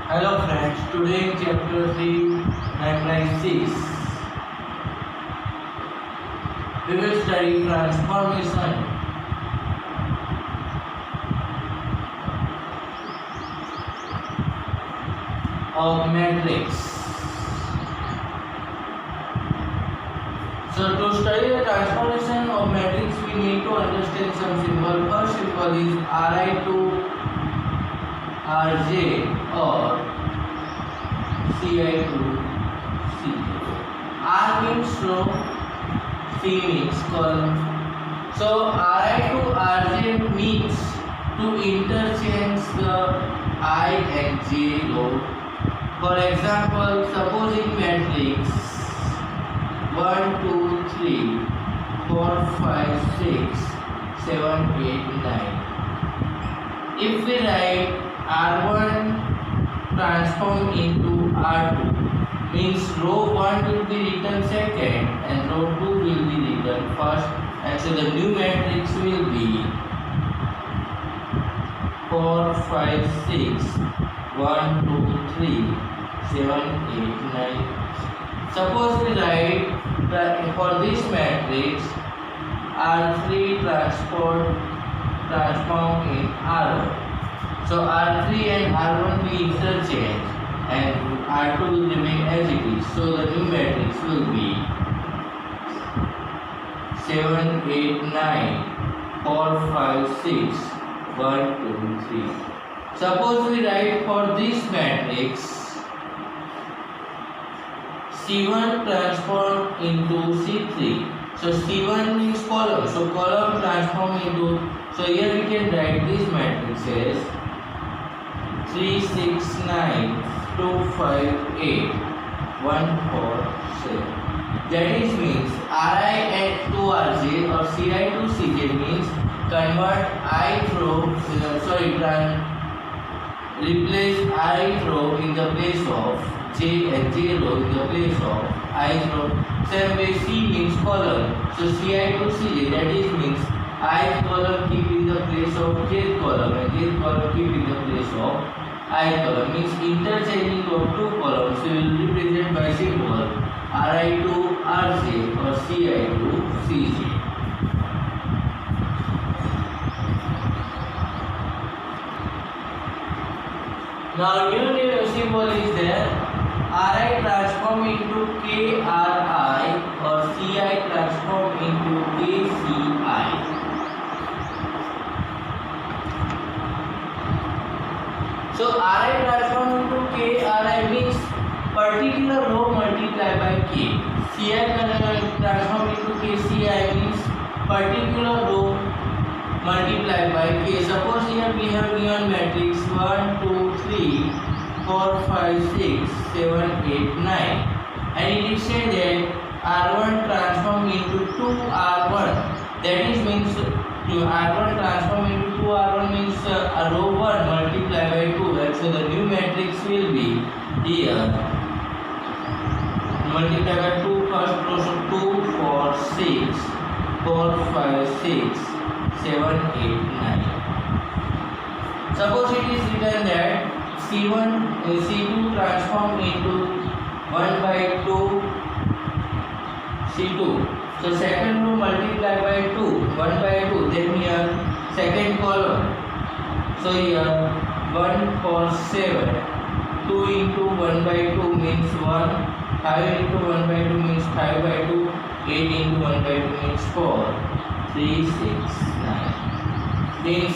Hello friends, today in chapter 3, matrices, we will study transformation of matrix. So to study the transformation of matrix, we need to understand some symbol. First symbol is Ri to Rj or Ci to Cj. R means row, C means column. So Ri to Rj means to interchange the I and J row. For example, suppose in matrix 1, 2, 3, 4, 5, 6, 7, 8, 9. If we write R1 transform into R2, means row 1 will be written second and row 2 will be written first, and so the new matrix will be 4, 5, 6, 1, 2, 3, 7, 8, 9. Suppose we write that for this matrix R3 transform in R1. So R3 and R1 will interchange and R2 will remain as it is. So the new matrix will be 7, 8, 9, 4, 5, 6, 1, 2, 3. Suppose we write for this matrix C1 transform into C3. So C1 means column. So column transform into. So here we can write this matrix as 3, 6, 9, 2, 5, 8, 1, 4, 7. That is means Ri to Rj or Ci to Cj means convert replace I row in the place of J and J row in the place of I row. Same way C means column. So Ci to Cj, that is means I column keep in the place of J column and J column keep in the place of I column. Means interchanging of two columns we will represent by symbol Ri to Rj or Ci to Cj. Now new symbol is there. Ri transform into Kri or Ci transform into Kci. So Ri transform into Kri means particular row multiplied by K. Ci transform into Kci means particular row multiplied by K. Suppose here we have given matrix 1, 2, 3, 4, 5, 6, 7, 8, 9, and it is said that R1 transform into 2R1. That is means R1 transform into 2R1 means a row 1 multiplied by 2. And so the new matrix will be here multiplied by 2 first row. So 2, 4, 6, 4, 5, 6, 7, 8, 9. Suppose it is written that C2 transform into 1 by 2 C2. So second row multiplied by 2, 1 by 2, then here second column. So here 1, 4, 7, 2 into 1 by 2 means 1, 5 into 1 by 2 means 5 by 2, 8 into 1 by 2 means 4, 3, 6, 9. Means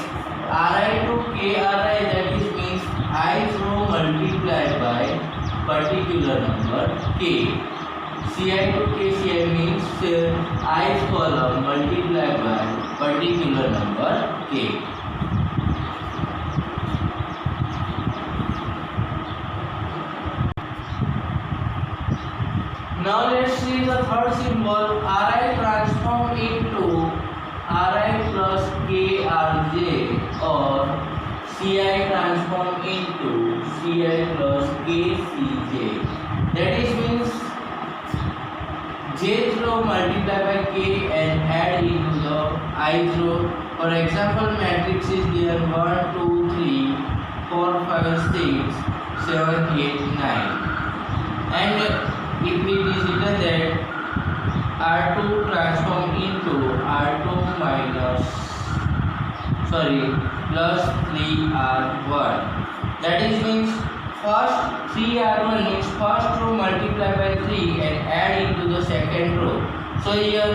Ri to Kri, that is means I row multiplied by particular number K. Ci to Kci means I column multiplied by particular number K. Now let's see the third symbol. Ri transform into Ri plus Krj or Ci transform into Ci plus Kcj. That is means J row multiplied by K and add into the I row. For example, matrix is given 1, 2, 3, 4, 5, 6, 7, 8, 9. And if it is written that R2 transform into R2 minus plus 3R1, that is means first 3R1 means first row multiply by 3 and add into the second row. So here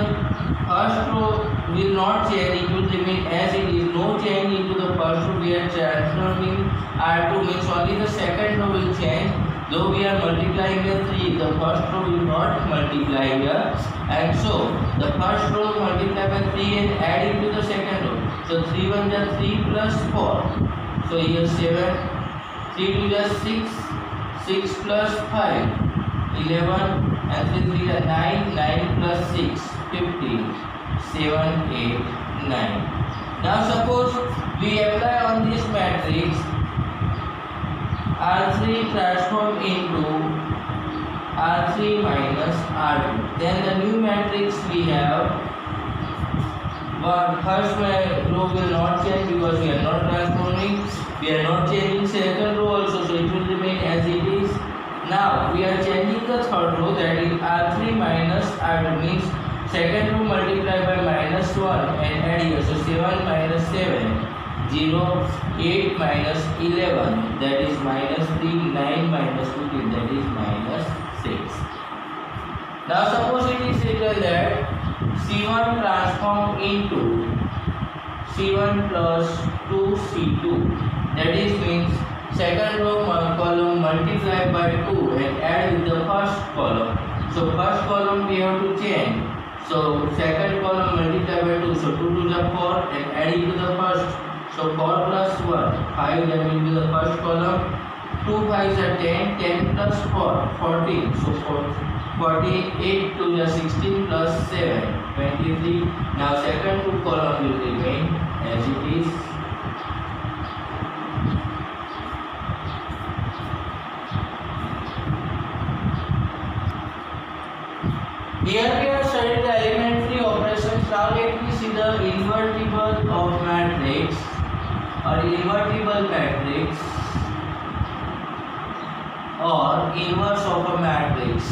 first row will not change, it will remain as it is. No change into the first row. We are transforming R2 means only the second row will change. Though we are multiplying the 3, the first row will not multiply here, and so the first row multiply by 3 and add into the second row. So 3 1 is 3 plus 4. So here 7, 3 2 is 6, 6 plus 5, 11, and 3 3 is 9, 9 plus 6, 15, 7, 8, 9. Now suppose we apply on this matrix R3 transform into R3 minus R2. Then the new matrix we have, but first row will not change because we are not transforming. We are not changing second row also, so it will remain as it is. Now we are changing the third row, that is R3 minus R2 means second row multiply by minus 1 and add here. So 7 minus 7. 0, 8 minus 11, that is minus 3, 9 minus 15, that is minus 6. Now suppose it is written that C1 transform into C1 plus 2C2, that is means second row column multiply by 2 and add with the first column. So first column we have to change. So second column multiply by 2, so 2 to the 4 and add into the first. So 4 plus 1, 5, that will be the first column. 2 5s are 10, 10 plus 4, 14. So 48 to the 16 plus 7, 23. Now second two column will remain as it is. Here we are studying the elementary operations. Now let me see the invertible of matrix or invertible matrix or inverse of a matrix.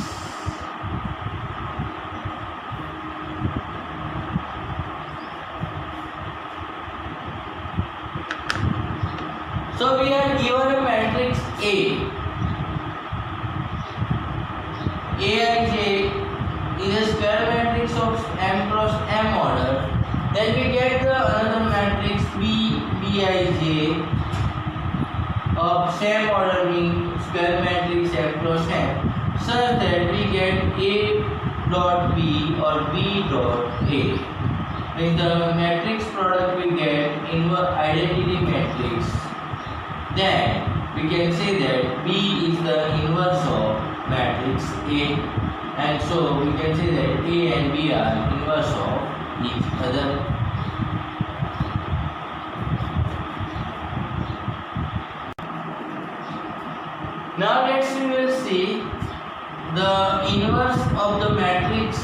So we are given a matrix A. Aij is a square matrix of M cross M order. Then we get the another matrix Bij of same order means square matrix M cross M, such that we get A dot B or B dot A. With the matrix product we get identity matrix. Then we can say that B is the inverse of matrix A, and so we can say that A and B are inverse of each other. Now we will see the inverse of the matrix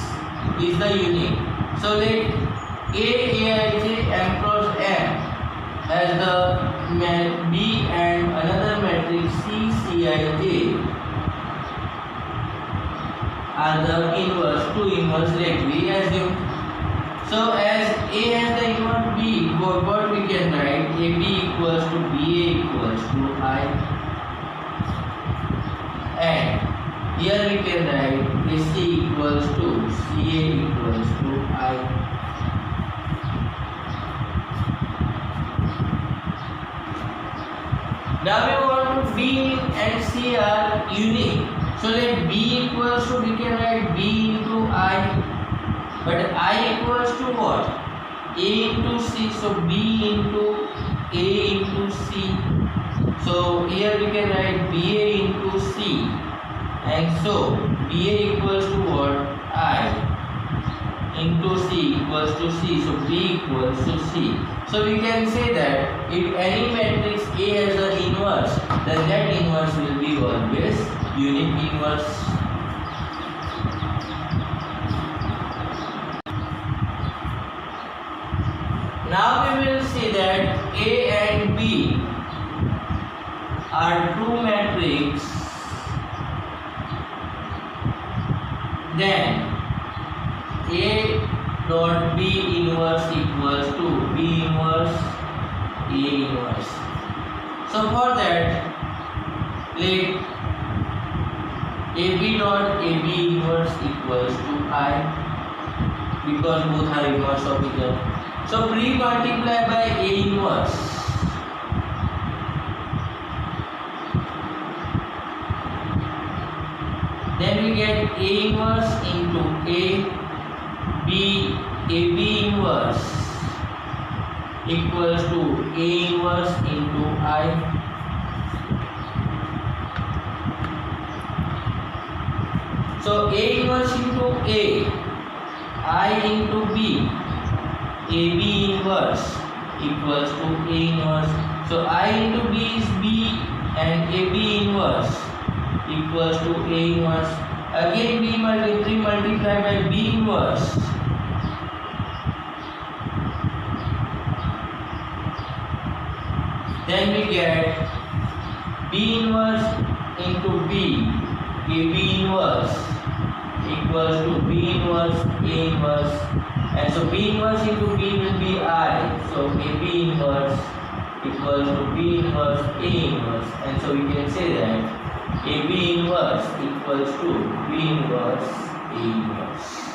is the unique. So let Aij M cross M as the B and another matrix Cij are the inverse, two inverse, let we assume. So as A has the inverse B, what we can write? AB equals to BA equals to I. And here we can write AC equals to CA equals to I. Now we want to B and C are unique. So let B equals to, we can write B into I. But I equals to what? A into C. So B into A into C. So here we can write BA into C, and so BA equals to what? I into C equals to C, so B equals to C. So we can say that if any matrix A has an inverse, then that inverse will be always unique inverse. Now we will see that A and B are two matrices matrix, then A dot B inverse equals to B inverse A inverse. So for that, let AB dot AB inverse equals to I, because both are inverse of each other. So pre-multiply by A inverse. Then we get A inverse into AB inverse equals to A inverse into I. So A inverse into A, I into B, AB inverse equals to A inverse. So I into B is B and AB inverse equals to A inverse. Again B multiplied by B inverse. Then we get B inverse into B, AB inverse equals to B inverse A inverse, and so B inverse into B will be I. So AB inverse equals to B inverse A inverse, and so we can say that AB inverse equals to B inverse A inverse.